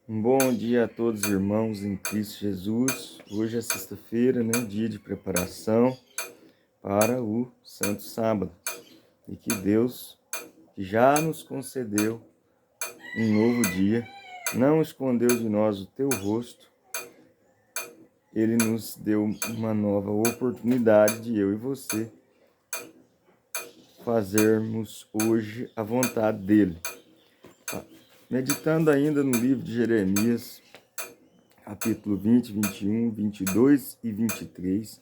Um bom dia a todos os irmãos em Cristo Jesus. Hoje é sexta-feira, dia de preparação para o Santo Sábado. E que Deus, que já nos concedeu um novo dia, não escondeu de nós o teu rosto. Ele nos deu uma nova oportunidade de eu e você fazermos hoje a vontade dele. Meditando ainda no livro de Jeremias, capítulo 20, 21, 22 e 23,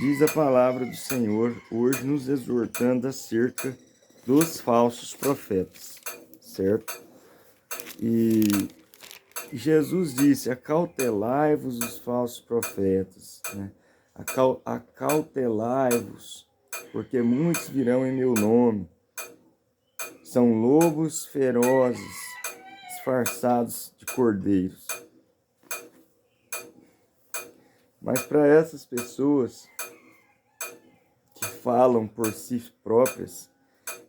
diz a palavra do Senhor, hoje nos exortando acerca dos falsos profetas, certo? E Jesus disse, acautelai-vos dos falsos profetas, né? Acautelai-vos, porque muitos virão em meu nome. São lobos ferozes, disfarçados de cordeiros. Mas para essas pessoas que falam por si próprias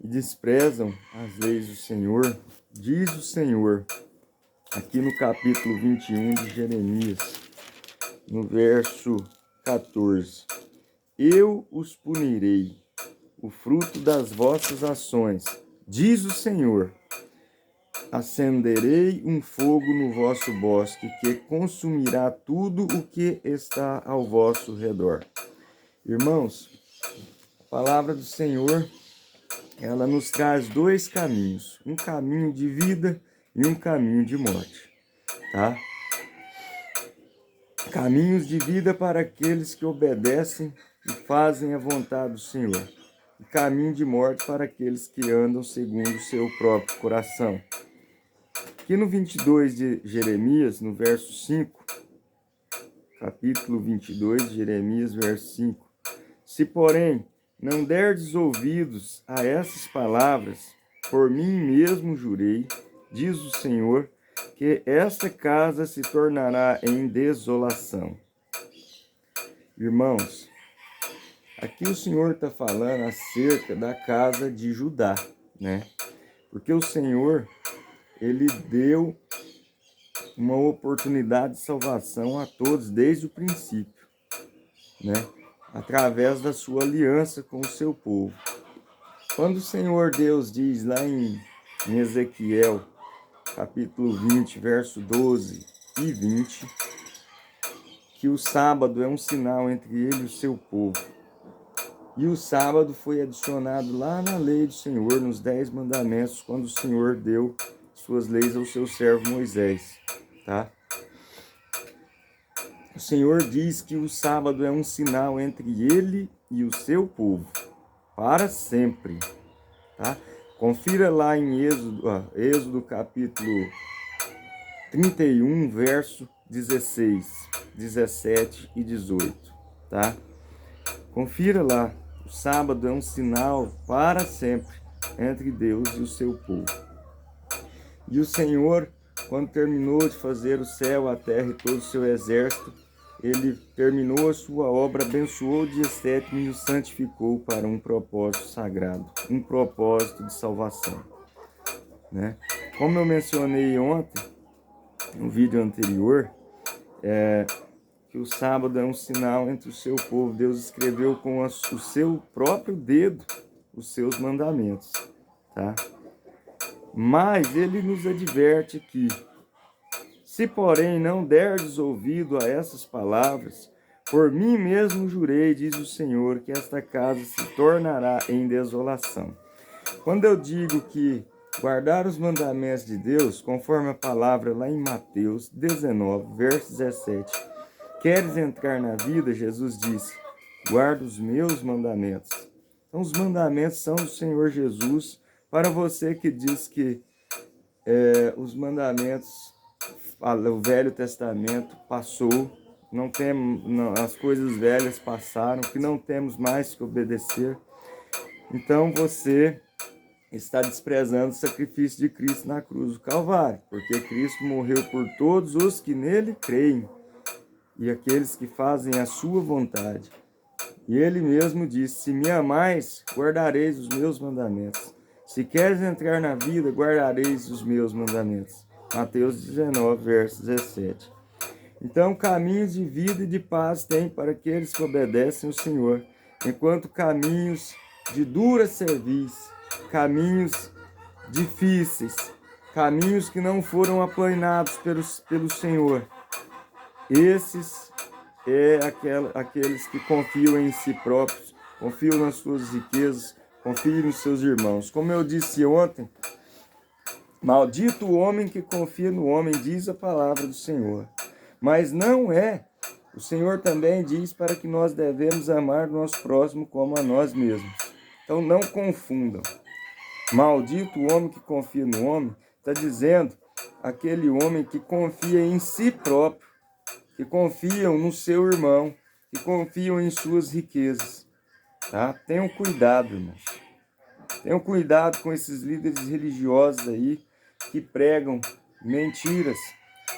e desprezam as leis do Senhor, diz o Senhor, aqui no capítulo 21 de Jeremias, no verso 14: Eu os punirei, o fruto das vossas ações, diz o Senhor. Acenderei um fogo no vosso bosque, que consumirá tudo o que está ao vosso redor. Irmãos, a palavra do Senhor, ela nos traz dois caminhos, um caminho de vida e um caminho de morte, tá? Caminhos de vida para aqueles que obedecem e fazem a vontade do Senhor, e caminho de morte para aqueles que andam segundo o seu próprio coração. Aqui no 22 de Jeremias, no verso 5, capítulo 22 de Jeremias, verso 5, se porém não derdes ouvidos a essas palavras, por mim mesmo jurei, diz o Senhor, que esta casa se tornará em desolação. Irmãos, aqui o Senhor está falando acerca da casa de Judá, né? Porque o Senhor, ele deu uma oportunidade de salvação a todos desde o princípio, né? Através da sua aliança com o seu povo. Quando o Senhor Deus diz lá em Ezequiel, capítulo 20, verso 12 e 20, que o sábado é um sinal entre ele e o seu povo. E o sábado foi adicionado lá na lei do Senhor, nos 10 mandamentos, quando o Senhor deu suas leis ao seu servo Moisés, tá? O Senhor diz que o sábado é um sinal entre ele e o seu povo, para sempre, tá? Confira lá em Êxodo capítulo 31, verso 16, 17 e 18, tá? Confira lá, o sábado é um sinal para sempre entre Deus e o seu povo. E o Senhor, quando terminou de fazer o céu, a terra e todo o seu exército, ele terminou a sua obra, abençoou o dia sétimo e o santificou para um propósito sagrado, um propósito de salvação, né? Como eu mencionei ontem, no vídeo anterior, que o sábado é um sinal entre o seu povo. Deus escreveu com o seu próprio dedo os seus mandamentos, tá? Mas ele nos adverte aqui: se porém não derdes ouvido a essas palavras, por mim mesmo jurei, diz o Senhor, que esta casa se tornará em desolação. Quando eu digo que guardar os mandamentos de Deus, conforme a palavra lá em Mateus 19, verso 17, queres entrar na vida? Jesus disse, guarda os meus mandamentos. Então os mandamentos são do Senhor Jesus. Para você que diz que os mandamentos, o Velho Testamento passou, as coisas velhas passaram, que não temos mais que obedecer, então você está desprezando o sacrifício de Cristo na cruz do Calvário, porque Cristo morreu por todos os que nele creem e aqueles que fazem a sua vontade. E ele mesmo disse, se me amais, guardareis os meus mandamentos. Se queres entrar na vida, guardareis os meus mandamentos. Mateus 19, verso 17. Então, caminhos de vida e de paz tem para aqueles que obedecem o Senhor, enquanto caminhos de dura cerviz, caminhos difíceis, caminhos que não foram aplanados pelo Senhor, esses aqueles que confiam em si próprios, confiam nas suas riquezas, confiam nos seus irmãos. Como eu disse ontem, maldito o homem que confia no homem, diz a palavra do Senhor. Mas não é. O Senhor também diz para que nós devemos amar o nosso próximo como a nós mesmos. Então não confundam. Maldito o homem que confia no homem, está dizendo aquele homem que confia em si próprio, que confiam no seu irmão, que confiam em suas riquezas. Tá? Tenham cuidado, irmãos. Tenham cuidado com esses líderes religiosos aí que pregam mentiras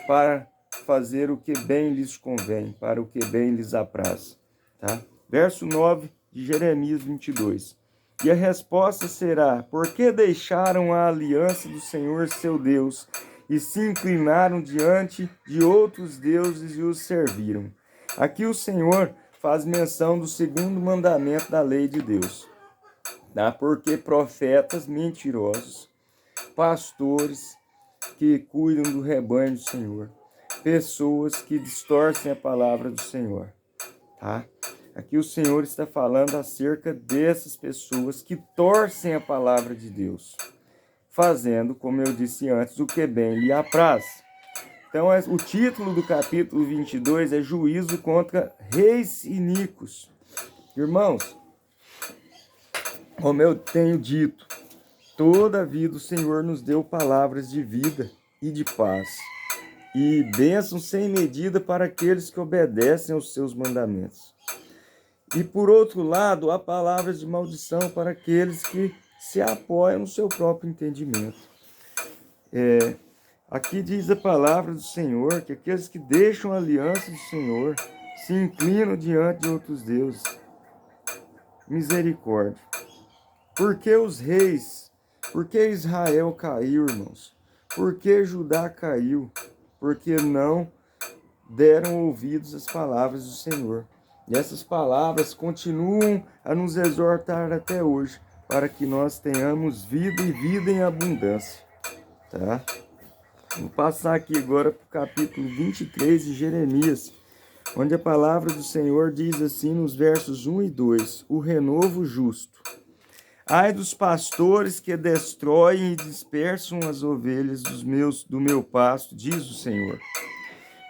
para fazer o que bem lhes convém, para o que bem lhes apraz. Tá? Verso 9 de Jeremias 22. E a resposta será: por que deixaram a aliança do Senhor seu Deus e se inclinaram diante de outros deuses e os serviram? Aqui o Senhor faz menção do segundo mandamento da lei de Deus. Tá? Porque profetas mentirosos, pastores que cuidam do rebanho do Senhor, pessoas que distorcem a palavra do Senhor, tá? Aqui o Senhor está falando acerca dessas pessoas que torcem a palavra de Deus, fazendo, como eu disse antes, o que bem lhe apraz. Então, o título do capítulo 22 é Juízo contra Reis Iníquos. Irmãos, como eu tenho dito, toda a vida o Senhor nos deu palavras de vida e de paz, e bênção sem medida para aqueles que obedecem aos seus mandamentos. E por outro lado, há palavras de maldição para aqueles que se apoiam no seu próprio entendimento. Aqui diz a palavra do Senhor que aqueles que deixam a aliança do Senhor se inclinam diante de outros deuses. Misericórdia. Por que os reis? Por que Israel caiu, irmãos? Por que Judá caiu? Porque não deram ouvidos às palavras do Senhor. E essas palavras continuam a nos exortar até hoje, para que nós tenhamos vida e vida em abundância. Tá? Vou passar aqui agora para o capítulo 23 de Jeremias, onde a palavra do Senhor diz assim nos versos 1 e 2, o renovo justo. Ai dos pastores que destroem e dispersam as ovelhas do meu pasto, diz o Senhor.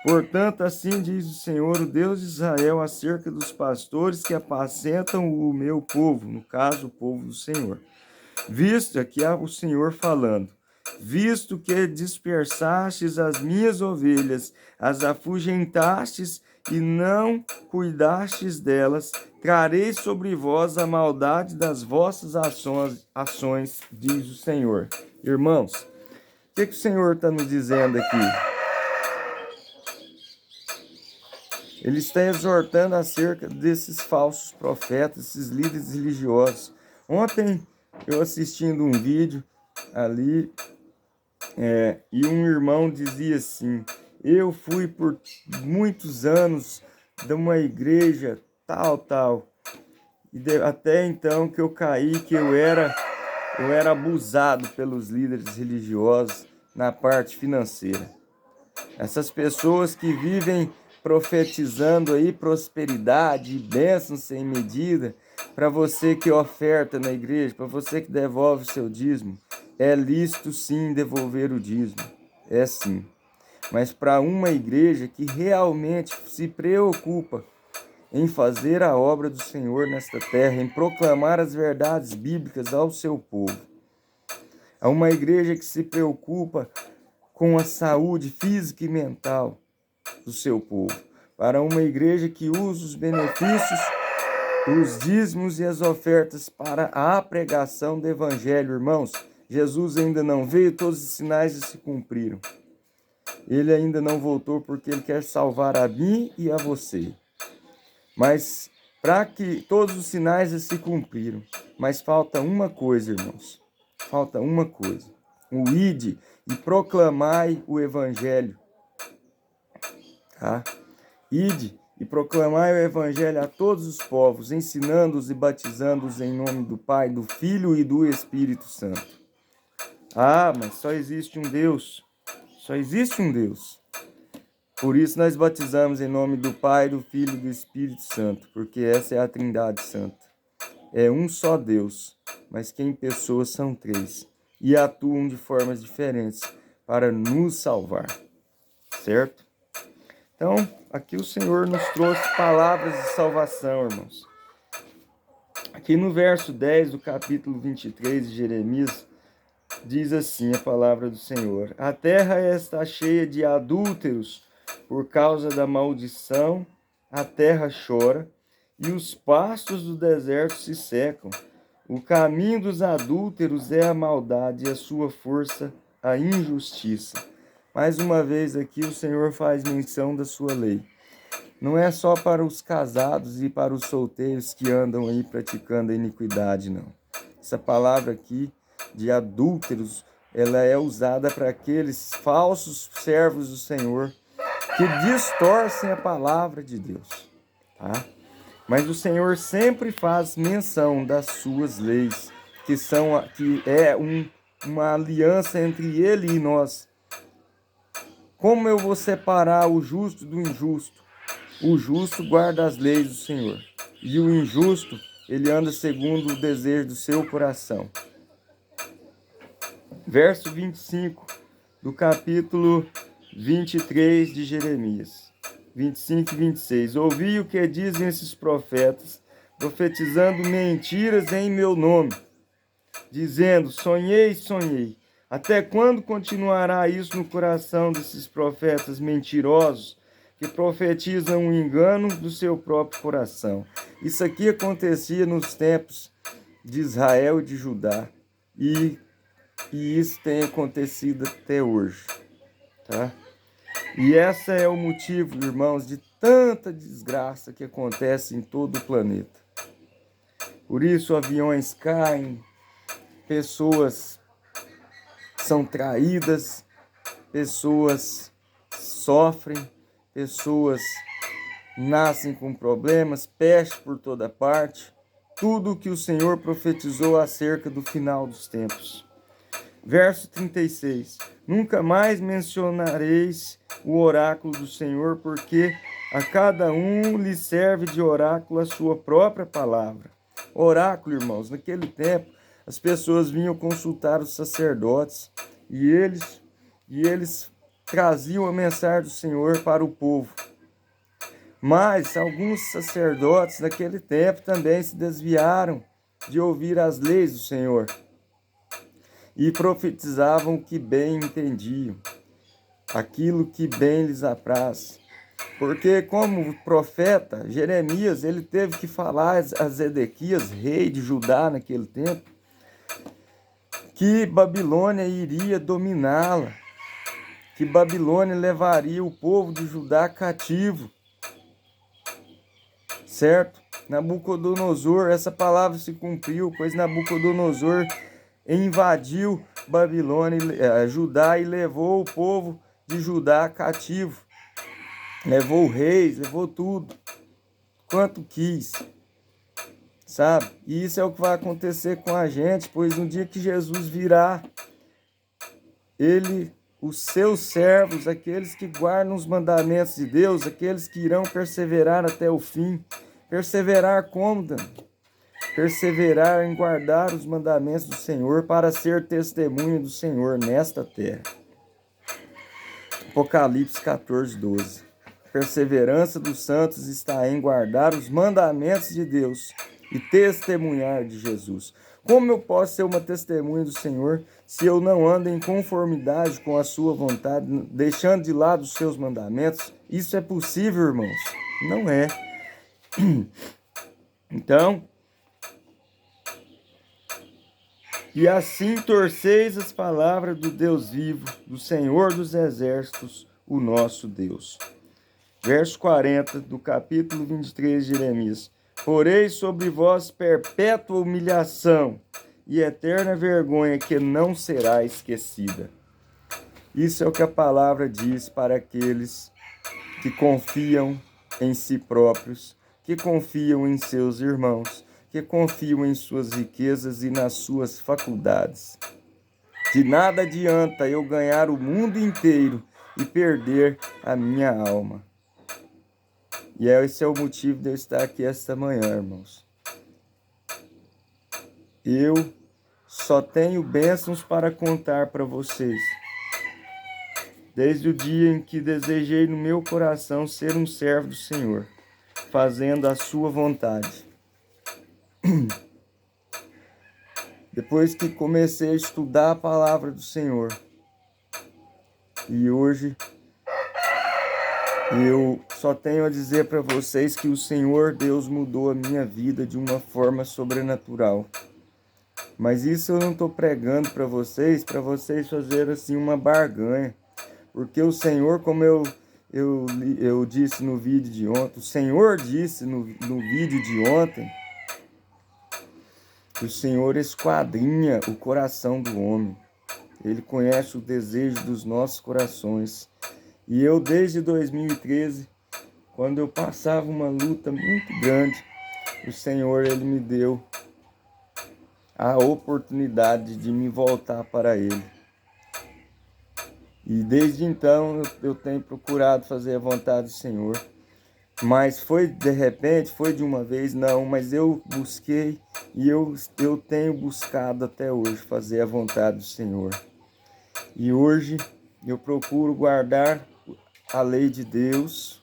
Portanto, assim diz o Senhor, o Deus de Israel, acerca dos pastores que apacentam o meu povo, no caso, o povo do Senhor. Visto, aqui há o Senhor falando, visto que dispersastes as minhas ovelhas, as afugentastes e não cuidastes delas, trarei sobre vós a maldade das vossas ações, diz o Senhor. Irmãos, o que o Senhor está nos dizendo aqui? Ele está exortando acerca desses falsos profetas, esses líderes religiosos. Ontem, eu assistindo um vídeo ali, e um irmão dizia assim, eu fui por muitos anos de uma igreja tal, e até então que eu caí, que eu era abusado pelos líderes religiosos na parte financeira. Essas pessoas que vivem profetizando aí prosperidade e bênçãos sem medida, para você que oferta na igreja, para você que devolve o seu dízimo, é lícito sim devolver o dízimo, é sim. Mas para uma igreja que realmente se preocupa em fazer a obra do Senhor nesta terra, em proclamar as verdades bíblicas ao seu povo, a uma igreja que se preocupa com a saúde física e mental do seu povo, para uma igreja que usa os benefícios, os dízimos e as ofertas para a pregação do evangelho, irmãos. Jesus ainda não veio, todos os sinais já se cumpriram. Ele ainda não voltou porque ele quer salvar a mim e a você. Mas para que todos os sinais já se cumpriram, mas falta uma coisa, irmãos. Falta uma coisa. o ide e proclamai o evangelho, tá? Ide e proclamai o evangelho a todos os povos, ensinando-os e batizando-os em nome do Pai, do Filho e do Espírito Santo. Ah, mas só existe um Deus. Só existe um Deus. Por isso nós batizamos em nome do Pai, do Filho e do Espírito Santo, porque essa é a Trindade Santa. É um só Deus, mas que em pessoas são três, e atuam de formas diferentes para nos salvar, certo? Então, aqui o Senhor nos trouxe palavras de salvação, irmãos. Aqui no verso 10 do capítulo 23 de Jeremias, diz assim a palavra do Senhor: a terra está cheia de adúlteros, por causa da maldição, a terra chora, e os pastos do deserto se secam. O caminho dos adúlteros é a maldade, e a sua força a injustiça. Mais uma vez aqui o Senhor faz menção da sua lei. Não é só para os casados e para os solteiros que andam aí praticando a iniquidade, não. Essa palavra aqui de adúlteros, ela é usada para aqueles falsos servos do Senhor que distorcem a palavra de Deus, tá? Mas o Senhor sempre faz menção das suas leis, que é uma aliança entre Ele e nós. Como eu vou separar o justo do injusto? O justo guarda as leis do Senhor, e o injusto, ele anda segundo o desejo do seu coração. Verso 25 do capítulo 23 de Jeremias. 25 e 26. Ouvi o que dizem esses profetas, profetizando mentiras em meu nome, dizendo: sonhei, sonhei. Até quando continuará isso no coração desses profetas mentirosos, que profetizam o engano do seu próprio coração? Isso aqui acontecia nos tempos de Israel e de Judá, e isso tem acontecido até hoje, tá? E esse é o motivo, irmãos, de tanta desgraça que acontece em todo o planeta. Por isso aviões caem, pessoas são traídas, pessoas sofrem, pessoas nascem com problemas, peste por toda parte. Tudo o que o Senhor profetizou acerca do final dos tempos. Verso 36. Nunca mais mencionareis o oráculo do Senhor, porque a cada um lhe serve de oráculo a sua própria palavra. Oráculo, irmãos, naquele tempo as pessoas vinham consultar os sacerdotes e eles traziam a mensagem do Senhor para o povo. Mas alguns sacerdotes naquele tempo também se desviaram de ouvir as leis do Senhor e profetizavam o que bem entendiam, aquilo que bem lhes apraz. Porque como profeta, Jeremias, ele teve que falar a Zedequias, rei de Judá naquele tempo, que Babilônia iria dominá-la, que Babilônia levaria o povo de Judá cativo, certo? Nabucodonosor, essa palavra se cumpriu, pois Nabucodonosor invadiu Babilônia, Judá, e levou o povo de Judá cativo. Levou reis, levou tudo, quanto quis, sabe? E isso é o que vai acontecer com a gente, pois no dia que Jesus virá, os seus servos, aqueles que guardam os mandamentos de Deus, aqueles que irão perseverar até o fim. Perseverar como, Dan? Perseverar em guardar os mandamentos do Senhor para ser testemunho do Senhor nesta terra. Apocalipse 14, 12. Perseverança dos santos está em guardar os mandamentos de Deus e testemunhar de Jesus. Como eu posso ser uma testemunha do Senhor se eu não ando em conformidade com a sua vontade, deixando de lado os seus mandamentos? Isso é possível, irmãos? Não é. Então, e assim torceis as palavras do Deus vivo, do Senhor dos exércitos, o nosso Deus. Verso 40 do capítulo 23 de Jeremias. Porei sobre vós perpétua humilhação, e eterna vergonha que não será esquecida. Isso é o que a palavra diz para aqueles que confiam em si próprios, que confiam em seus irmãos, que confiam em suas riquezas e nas suas faculdades. De nada adianta eu ganhar o mundo inteiro e perder a minha alma. E esse é o motivo de eu estar aqui esta manhã, irmãos. Eu só tenho bênçãos para contar para vocês. Desde o dia em que desejei no meu coração ser um servo do Senhor, fazendo a sua vontade. Depois que comecei a estudar a palavra do Senhor, e hoje eu só tenho a dizer para vocês que o Senhor Deus mudou a minha vida de uma forma sobrenatural. Mas isso eu não estou pregando para vocês fazerem assim uma barganha. Porque o Senhor, como eu disse no vídeo de ontem, o Senhor disse no vídeo de ontem, que o Senhor esquadrinha o coração do homem. Ele conhece o desejo dos nossos corações. E eu, desde 2013, quando eu passava uma luta muito grande, o Senhor, Ele me deu a oportunidade de me voltar para Ele. E desde então eu tenho procurado fazer a vontade do Senhor. Mas foi de repente, foi de uma vez? Não, mas eu busquei e eu tenho buscado até hoje fazer a vontade do Senhor. E hoje eu procuro guardar a lei de Deus,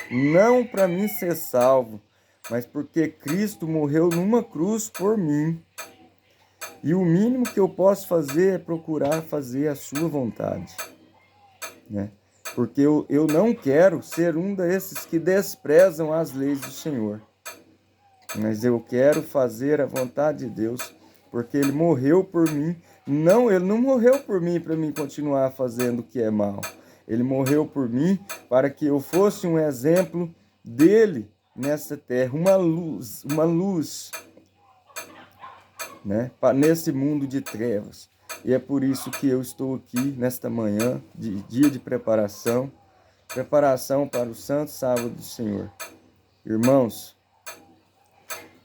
não para mim ser salvo, mas porque Cristo morreu numa cruz por mim. E o mínimo que eu posso fazer é procurar fazer a sua vontade. Né? Porque eu não quero ser um desses que desprezam as leis do Senhor. Mas eu quero fazer a vontade de Deus, porque Ele morreu por mim. Não, Ele não morreu por mim para mim continuar fazendo o que é mal. Ele morreu por mim para que eu fosse um exemplo dele nessa terra, uma luz, né? Nesse mundo de trevas. E é por isso que eu estou aqui nesta manhã, dia de preparação para o Santo Sábado do Senhor. Irmãos,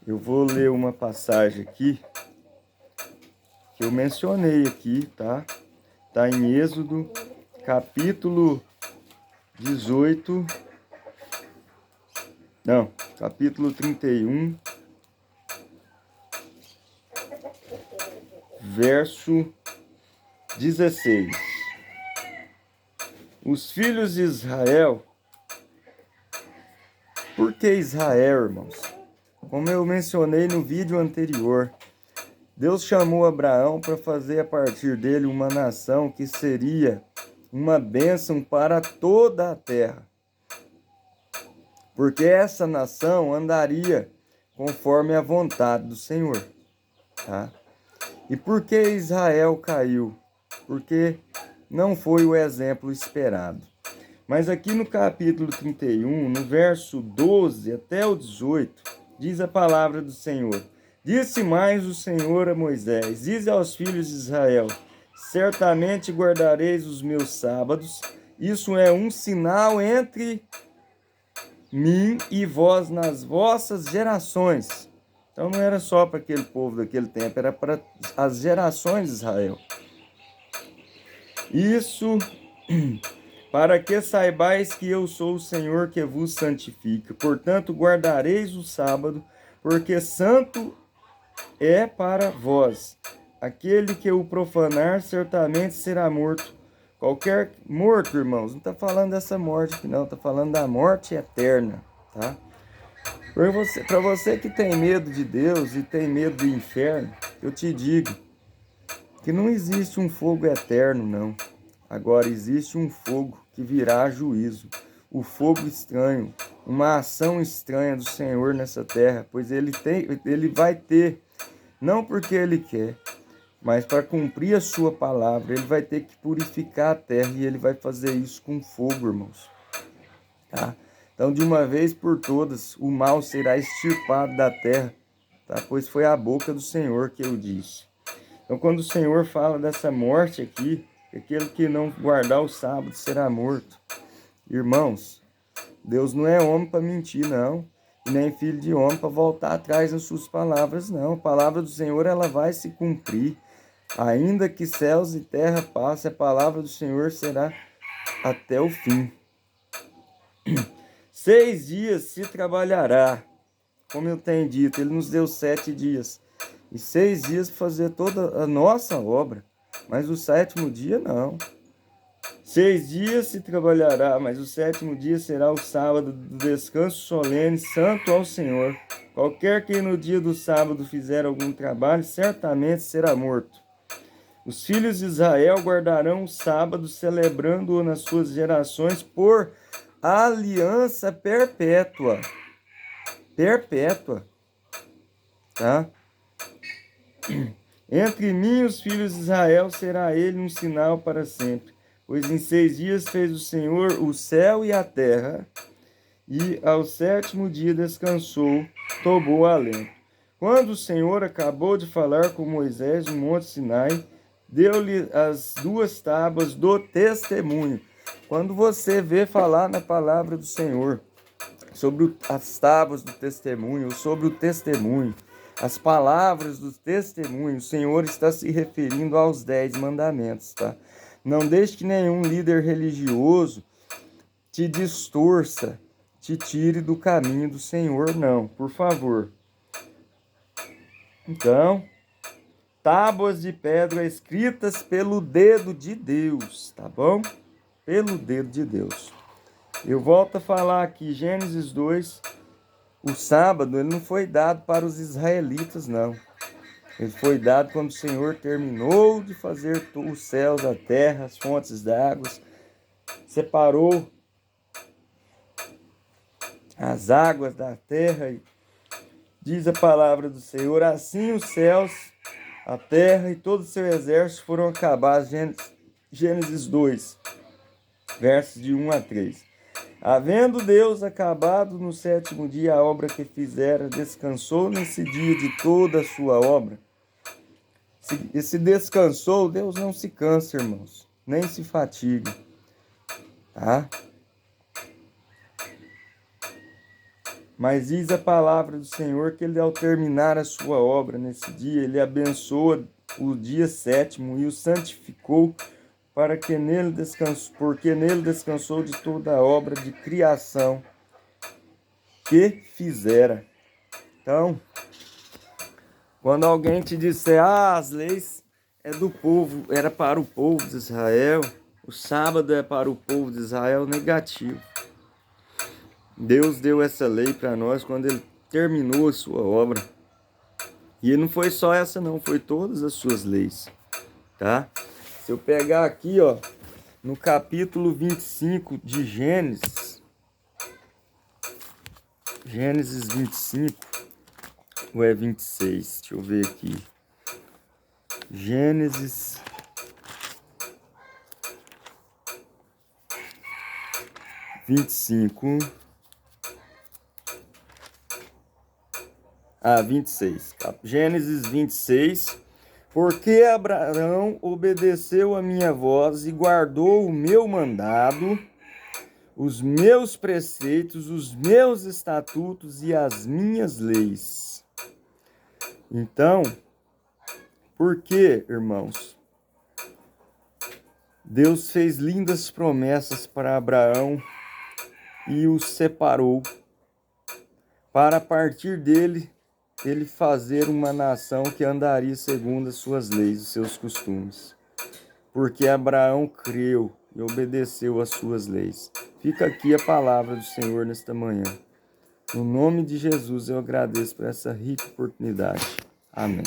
eu vou ler uma passagem aqui, que eu mencionei aqui, tá? Tá em Êxodo, capítulo 18, não, capítulo 31, verso 16. Os filhos de Israel. Por que Israel, irmãos? Como eu mencionei no vídeo anterior, Deus chamou Abraão para fazer a partir dele uma nação que seria uma bênção para toda a terra. Porque essa nação andaria conforme a vontade do Senhor, tá? E por que Israel caiu? Porque não foi o exemplo esperado. Mas aqui no capítulo 31, no verso 12 até o 18, diz a palavra do Senhor. Disse mais o Senhor a Moisés: dize aos filhos de Israel: certamente guardareis os meus sábados. Isso é um sinal entre mim e vós nas vossas gerações. Então não era só para aquele povo daquele tempo, era para as gerações de Israel. Isso para que saibais que eu sou o Senhor que vos santifica. Portanto, guardareis o sábado, porque santo é para vós. Aquele que o profanar certamente será morto. Qualquer morto, irmãos, não está falando dessa morte aqui não, está falando da morte eterna, tá? Para você que tem medo de Deus e tem medo do inferno, eu te digo que não existe um fogo eterno, não. Agora existe um fogo que virá a juízo. O fogo estranho, uma ação estranha do Senhor nessa terra, pois ele vai ter, não porque ele quer, mas para cumprir a sua palavra, ele vai ter que purificar a terra e ele vai fazer isso com fogo, irmãos. Tá? Então, de uma vez por todas, o mal será extirpado da terra, tá? Pois foi a boca do Senhor que eu disse. Então, quando o Senhor fala dessa morte aqui, aquele que não guardar o sábado será morto. Irmãos, Deus não é homem para mentir, não. E nem filho de homem para voltar atrás nas suas palavras, não. A palavra do Senhor, ela vai se cumprir. Ainda que céus e terra passem, a palavra do Senhor será até o fim. 6 dias se trabalhará, como eu tenho dito, ele nos deu 7 dias. E 6 dias para fazer toda a nossa obra, mas o 7º dia não. 6 dias se trabalhará, mas o 7º dia será o sábado do descanso solene, santo ao Senhor. Qualquer que no dia do sábado fizer algum trabalho, certamente será morto. Os filhos de Israel guardarão o sábado, celebrando-o nas suas gerações por aliança perpétua. Perpétua. Tá? Entre mim e os filhos de Israel será ele um sinal para sempre. Pois em 6 dias fez o Senhor o céu e a terra, e ao 7º dia descansou, tomou alento. Quando o Senhor acabou de falar com Moisés no Monte Sinai, deu-lhe as 2 tábuas do testemunho. Quando você vê falar na palavra do Senhor sobre as tábuas do testemunho, sobre o testemunho, as palavras do testemunho, o Senhor está se referindo aos 10 mandamentos, tá? Não deixe que nenhum líder religioso te distorça, te tire do caminho do Senhor, não, por favor. Então, tábuas de pedra escritas pelo dedo de Deus, tá bom? Pelo dedo de Deus. Eu volto a falar aqui, Gênesis 2, o sábado ele não foi dado para os israelitas, não. Ele foi dado quando o Senhor terminou de fazer os céus, a terra, as fontes d'água, separou as águas da terra e diz a palavra do Senhor, assim os céus, a terra e todo o seu exército foram acabados. Gênesis 2, versos de 1 a 3. Havendo Deus acabado no 7º dia a obra que fizera, descansou nesse dia de toda a sua obra. Esse descansou, Deus não se cansa, irmãos, nem se fatiga, tá? Mas diz a palavra do Senhor que ele, ao terminar a sua obra nesse dia, ele abençoa o dia 7º e o santificou para que nele descansou, porque nele descansou de toda a obra de criação que fizera. Então, quando alguém te disser, as leis é do povo, era para o povo de Israel, o sábado é para o povo de Israel, negativo. Deus deu essa lei para nós quando ele terminou a sua obra. E não foi só essa não, foi todas as suas leis, tá? Se eu pegar aqui, ó, no capítulo 25 de Gênesis, Gênesis 25, ou é 26? Deixa eu ver aqui. Gênesis 25. 26. Gênesis 26. Porque Abraão obedeceu a minha voz e guardou o meu mandado, os meus preceitos, os meus estatutos e as minhas leis. Então, por que, irmãos? Deus fez lindas promessas para Abraão e o separou para, a partir dele, ele fazer uma nação que andaria segundo as suas leis, os seus costumes. Porque Abraão creu e obedeceu às suas leis. Fica aqui a palavra do Senhor nesta manhã. No nome de Jesus eu agradeço por essa rica oportunidade. Amém.